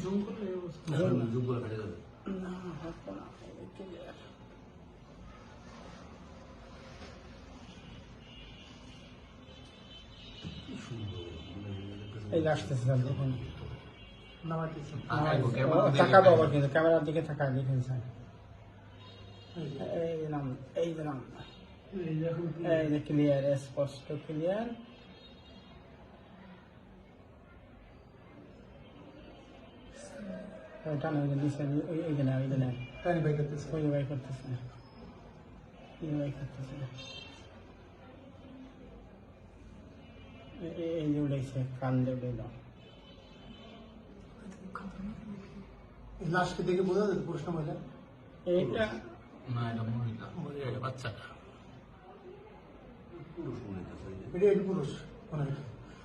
Zoom করলে এই অবস্থা। জুম করে ফেটে যাবে। না, হবে না, এই clear। কি সুন্দর। এই যে আসতেছে স্যার, দেখুন। নামাইতেছি। তাকাবো আবার, কিন্তু ক্যামেরার দিকে তাকায় দেখেন স্যার। এই যে নাম, এই যে নাম, এই যে ক্লিয়ার, স্পষ্ট ক্লিয়ার। ওটা না, ওই যে নিচে, ওই যে না, ওই যে না, টানি বাই করতেছে। ওই যে বাই করতেছে, ওই যে বাই করতেছে। এই যে উঠেছে, কান দিয়ে উঠে। লাশকে দেখে বোঝা যাবে পুরুষ না মহিলা? এইটা না, এটা মহিলা, এটা বাচ্চাটা। পুরুষ মনে হচ্ছে। এটা পুরুষ মনে হয়।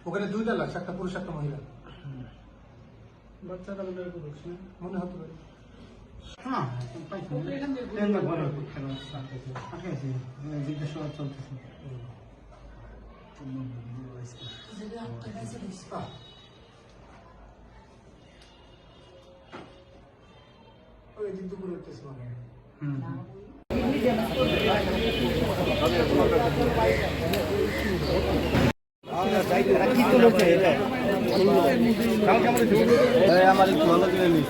ওখানে দুইটা লাশ, একটা পুরুষ একটা মহিলা বাচ্চাটা বোধ হয় পুরুষ না? মনে হতে পারে। হ্যাঁ, জিজ্ঞাসাবাদ চলতেছে। ওই দিক দুপুরে উঠতেছে মনে হয়। আমার একটু ভালো করে নিস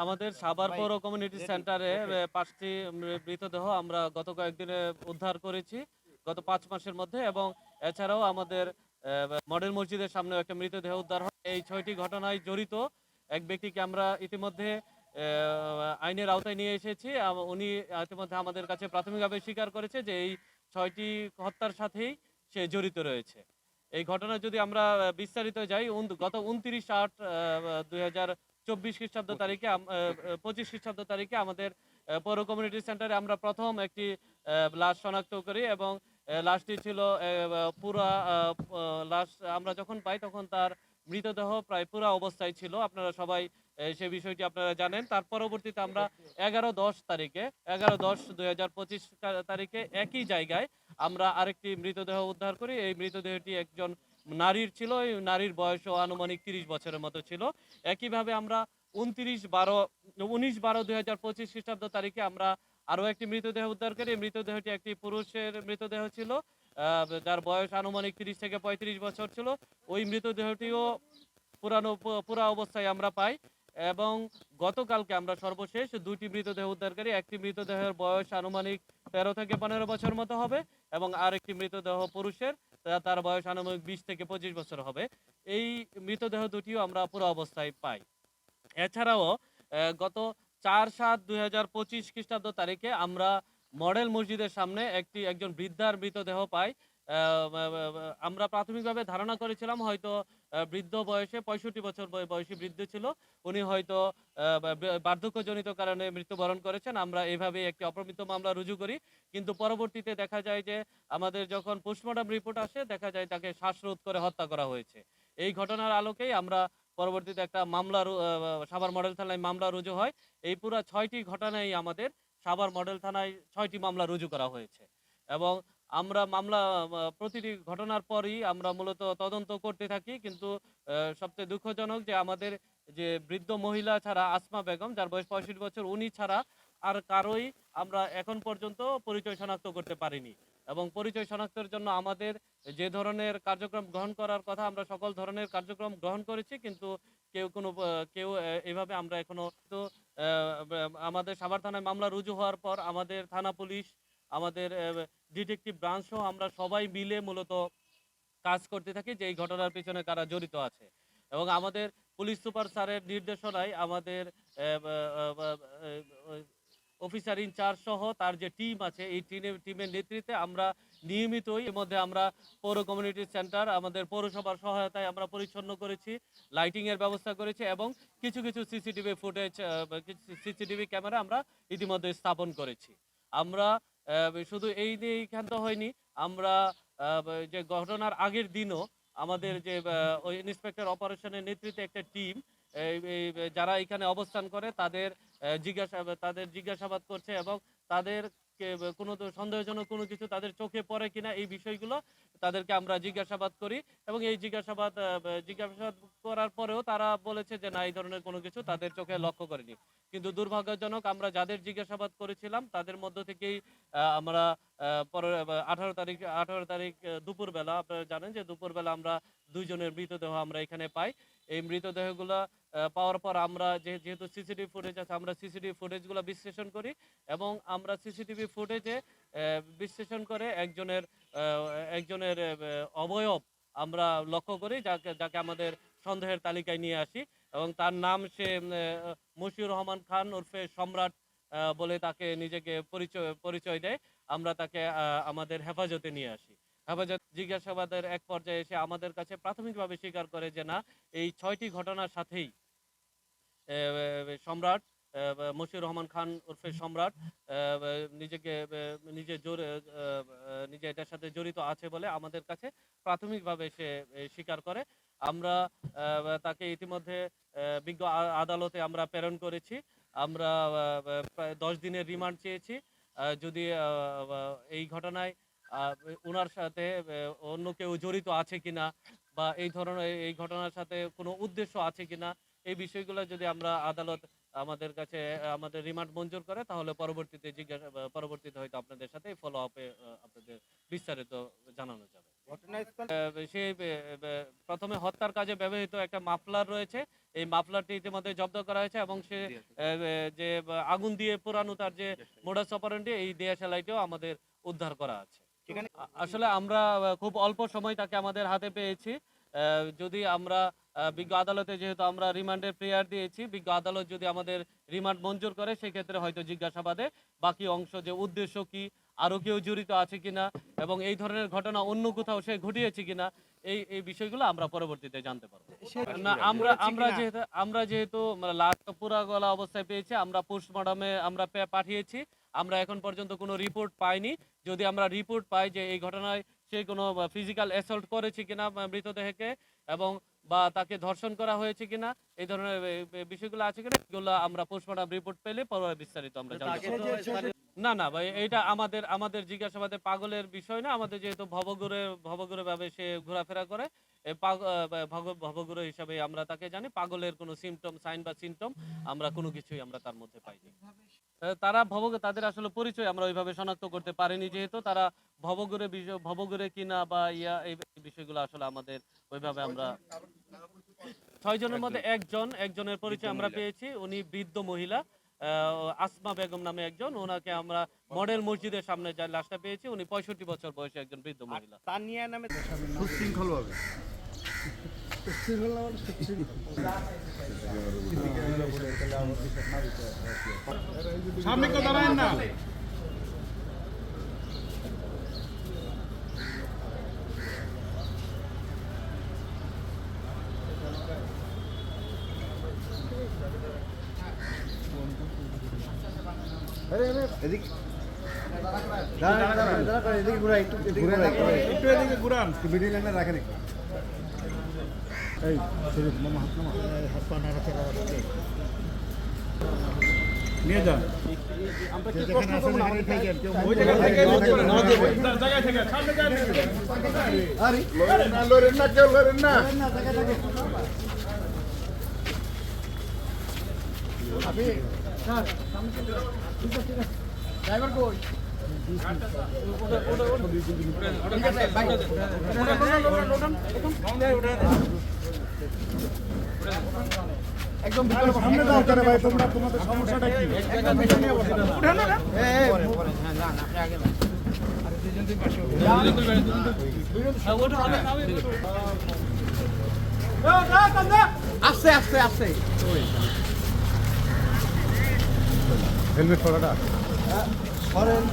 আমাদের সাভার পৌর কমিউনিটি সেন্টারে 5টি মৃতদেহ আমরা গত কয়েকদিনে উদ্ধার করেছি গত 5 মাসের মধ্যে, এবং এছাড়াও আমাদের মডেল মসজিদের সামনেও একটা মৃতদেহ উদ্ধার হয়। এই 6টি ঘটনায় জড়িত এক ব্যক্তিকে আমরা ইতিমধ্যে আইনের আওতায় নিয়ে এসেছি। উনি ইতিমধ্যে আমাদের কাছে প্রাথমিকভাবে স্বীকার করেছে যে এই 6টি হত্যার সাথেই সে জড়িত রয়েছে। এই ঘটনা যদি আমরা বিস্তারিত যাই, গত 29/8/2024 খ্রিস্টাব্দ তারিখে 25 খ্রিস্টাব্দ তারিখে আমাদের পৌর কমিউনিটি সেন্টারে আমরা প্রথম একটি লাশ শনাক্ত করি, এবং লাশটি ছিল পুরা লাশ আমরা যখন পাই তখন তার মৃতদেহ প্রায় পুরা অবস্থায় ছিল। আপনারা সবাই সে বিষয়টি আপনারা জানেন। তার পরবর্তীতে আমরা 11/10/2025 তারিখে একই জায়গায় আমরা আরেকটি মৃতদেহ উদ্ধার করি। এই মৃতদেহটি একজন নারীর ছিল। এই নারীর বয়সও আনুমানিক 30 বছরের মতো ছিল। একইভাবে আমরা 19/12/2025 খ্রিস্টাব্দ তারিখে আমরা আরও একটি মৃতদেহ উদ্ধার করি। এই মৃতদেহটি একটি পুরুষের মৃতদেহ ছিল, যার বয়স আনুমানিক 30 থেকে 35 বছর ছিল। ওই মৃতদেহটিও পুরা অবস্থায় আমরা পাই, এবং গতকালকে আমরা সর্বশেষ 2টি মৃতদেহ উদ্ধার করি। একটি মৃতদেহের বয়স আনুমানিক 13 থেকে 15 বছর মতো হবে, এবং আরেকটি মৃতদেহ পুরুষের, তার বয়স আনুমানিক 20 থেকে 25 বছর হবে। এই মৃতদেহ দুটিও আমরা পুরো অবস্থায় পাই। এছাড়াও গত 4/7/2025 খ্রিস্টাব্দ তারিখে আমরা মডেল মসজিদের সামনে একজন বৃদ্ধার মৃতদেহ পাই। আমরা প্রাথমিকভাবে ধারণা করেছিলাম হয়তো বৃদ্ধ বয়সে 65 বছর বয়সী বৃদ্ধ ছিল, উনি হয়তো বার্ধক্যজনিত কারণে মৃত্যুবরণ করেছেন। আমরা এভাবে একটি অপমৃত্যু মামলা রুজু করি, কিন্তু পরবর্তীতে দেখা যায় যে আমাদের যখন পোস্টমর্টম রিপোর্ট আসে দেখা যায় তাকে শ্বাসরোধ করে হত্যা করা হয়েছে। এই ঘটনার আলোকেই আমরা পরবর্তীতে একটা মামলা সাভার মডেল থানায় মামলা রুজু হয়। এই পুরো 6টি ঘটনায় আমাদের সাভার মডেল থানায় 6টি মামলা রুজু করা হয়েছে, এবং আমরা মামলা প্রতিটি ঘটনার পরই আমরা মূলত তদন্ত করতে থাকি। কিন্তু সবচেয়ে দুঃখজনক যে আমাদের যে বৃদ্ধ মহিলা ছাড়া, আসমা বেগম যার বয়স 65 বছর, উনি ছাড়া আর কারোই আমরা এখন পর্যন্ত পরিচয় শনাক্ত করতে পারিনি। এবং পরিচয় শনাক্তের জন্য আমাদের যে ধরনের কার্যক্রম গ্রহণ করার কথা আমরা সকল ধরনের কার্যক্রম গ্রহণ করেছি, কিন্তু কেউ এভাবে আমরা এখনো তো আমাদের সাভার থানায় মামলা রুজু হওয়ার পর আমাদের থানা পুলিশ, আমাদের ডিটেকটিভ ব্রাঞ্চ সহ আমরা সবাই মিলে মূলত কাজ করতে থাকি যে এই ঘটনার পিছনে কারা জড়িত আছে। এবং আমাদের পুলিশ সুপার স্যারের নির্দেশনায় আমাদের অফিসার ইনচার্জ সহ তার যে টিম আছে এই টিমের নেতৃত্বে আমরা নিয়মিতই এর মধ্যে আমরা পৌর কমিউনিটি সেন্টার আমাদের পৌরসভার সহায়তায় আমরা পরিচ্ছন্ন করেছি, লাইটিংয়ের ব্যবস্থা করেছি এবং কিছু কিছু সিসিটিভি ফুটেজ সিসিটিভি ক্যামেরা আমরা ইতিমধ্যে স্থাপন করেছি। আমরা শুধু এই নিয়েই ক্ষান্ত হয়নি, আমরা যে ঘটনার আগের দিনও আমাদের যে ওই ইন্সপেক্টর অপারেশনের নেতৃত্বে একটা টিম যারা এখানে অবস্থান করে তাদের জিজ্ঞাসাবাদ করছে এবং তাদের কোনো সন্দেহজনক কোনো কিছু তাদের চোখে পড়ে কিনা এই বিষয়গুলো তাদেরকে আমরা জিজ্ঞাসাবাদ করি এবং এই জিজ্ঞাসাবাদ করার পরেও তারা বলেছে যে না এই ধরনের কোনো কিছু তাদের চোখে লক্ষ্য করেনি। কিন্তু দুর্ভাগ্যজনক আমরা যাদের জিজ্ঞাসাবাদ করেছিলাম তাদের মধ্য থেকেই আমরা 18 তারিখ দুপুরবেলা, আপনারা জানেন যে দুপুরবেলা আমরা 2 জনের মৃতদেহ আমরা এখানে পাই। এই মৃতদেহগুলো পাওয়ার পর আমরা যেহেতু সিসিটিভি ফুটেজ আছে আমরা সিসিটিভি ফুটেজগুলো বিশ্লেষণ করি এবং আমরা সিসিটিভি ফুটেজে বিশ্লেষণ করে একজনের অবয়ব আমরা লক্ষ্য করি যাকে আমাদের সন্দেহের তালিকায় নিয়ে আসি এবং তার নাম সে মশিউর রহমান খান ওরফে সম্রাট বলে তাকে নিজেকে পরিচয় দেয়। আমরা তাকে আমাদের হেফাজতে নিয়ে আসি। হেফাজত জিজ্ঞাসাবাদের এক পর্যায়ে এসে আমাদের কাছে প্রাথমিকভাবে স্বীকার করে যে না এই 6টি ঘটনার সাথেই সম্রাট মশিউর রহমান খান ওরফে সম্রাট নিজে এটার সাথে জড়িত আছে বলে আমাদের কাছে প্রাথমিকভাবে সে স্বীকার করে। আমরা তাকে ইতিমধ্যে বিজ্ঞ আদালতে আমরা প্রেরণ করেছি। আমরা প্রায় 10 দিনের রিমান্ড চেয়েছি। যদি এই ঘটনায় ওনার সাথে অন্য কেউ জড়িত আছে কিনা বা এই ঘটনার সাথে কোনো উদ্দেশ্য আছে কিনা এই বিষয়গুলো যদি আমরা আদালত আমাদের রিমান্ড মঞ্জুর করে তাহলে পরবর্তীতে হয়তো আপনাদের সাথে ফলো আপে আপনাদের বিস্তারিত জানানো যাবে। সে প্রথমে হত্যার কাজে ব্যবহৃত একটা মাফলার রয়েছে, এই মাফলারটি ইতিমধ্যে জব্দ করা হয়েছে এবং সে যে আগুন দিয়ে পোড়ানো তার যে মোডাস অপারেন্ডি এই DSLR-টিও আমাদের উদ্ধার করা আছে। আসলে আমরা খুব অল্প সময় তাকে আমাদের হাতে পেয়েছি। যদি আমরা বিজ্ঞ আদালতে যেহেতু আমরা রিমান্ডের প্রেয়ার দিয়েছি, বিজ্ঞ আদালত যদি আমাদের রিমান্ড মঞ্জুর করে সেক্ষেত্রে হয়তো জিজ্ঞাসাবাদে বাকি অংশ যে উদ্দেশ্য কি, আরও কেউ জড়িত আছে কিনা এবং এই ধরনের ঘটনা অন্য কোথাও সে ঘটিয়েছে কিনা এই বিষয়গুলো আমরা পরবর্তীতে জানতে পারবো। না আমরা যেহেতু লাশ পুরা গলা অবস্থায় পেয়েছি, আমরা পোস্টমর্টমে আমরা পাঠিয়েছি। আমরা এখন পর্যন্ত কোনো রিপোর্ট পাইনি। যদি আমরা রিপোর্ট পাই যে এই ঘটনায় সে কোনো ফিজিক্যাল অ্যাসল্ট করেছে কিনা মৃতদেহকে এবং বা তাকে ধর্ষণ করা হয়েছে কিনা এই ধরনের বিষয়গুলো আছে কিনা এগুলো আমরা পোস্টমর্টম রিপোর্ট পেলে পরে বিস্তারিত আমরা জানতে। না ভাই এটা আমাদের জিজ্ঞাসাবাদে পাগলের বিষয় না। আমাদের যেহেতু ভবঘুরে ভাবে সে ঘোরাফেরা করে ভবঘুরে হিসাবে আমরা তাকে জানি। পাগলের কোনো সাইন বা সিমটম আমরা কোনো কিছুই আমরা তার মধ্যে পাইনি। তাদের আসলে পরিচয় আমরা ওইভাবে শনাক্ত করতে পারিনি যেহেতু তারা ভবঘুরে কিনা বা এই বিষয়গুলো আসলে আমাদের ওইভাবে আমরা 6 জনের মধ্যে একজনের পরিচয় আমরা পেয়েছি। উনি বৃদ্ধ মহিলা আসমা বেগম নামে একজন, ওনাকে আমরা মডেল মসজিদের সামনে যে লাশটা পেয়েছি উনি 65 বছর বয়সী একজন বৃদ্ধ মহিলা। তানিয়া নামে সুশৃঙ্খলভাবে সামনে কেউ দাঁড়ায় না। এদিকে ঘুরা একটু এদিকে ঘুরান মিডিল লাইনে রাখেন একটু। এই শরীফ মামা হাত পা নাড়াচাড়া নিয়ে যান। আমরা কি প্রশ্ন করব না আমাদের থেকে ওই জায়গা থেকে জায়গা থেকে সামনে যান। আরে লরেন না কেউ লরেন না জায়গা থেকে আপনি স্যার সামনে ঠিক আছে ড্রাইভার কই একদম সামনে দাও করে ভাই তোমরা তোমাদের সমস্যাটা কি এক জায়গা থেকে নিয়ে বসে না উঠে না হ্যাঁ না আপনি আগে আরে দুইজন দুই পাশে আস্তে আস্তে আস্তে হেলমেট পরাটা সরেন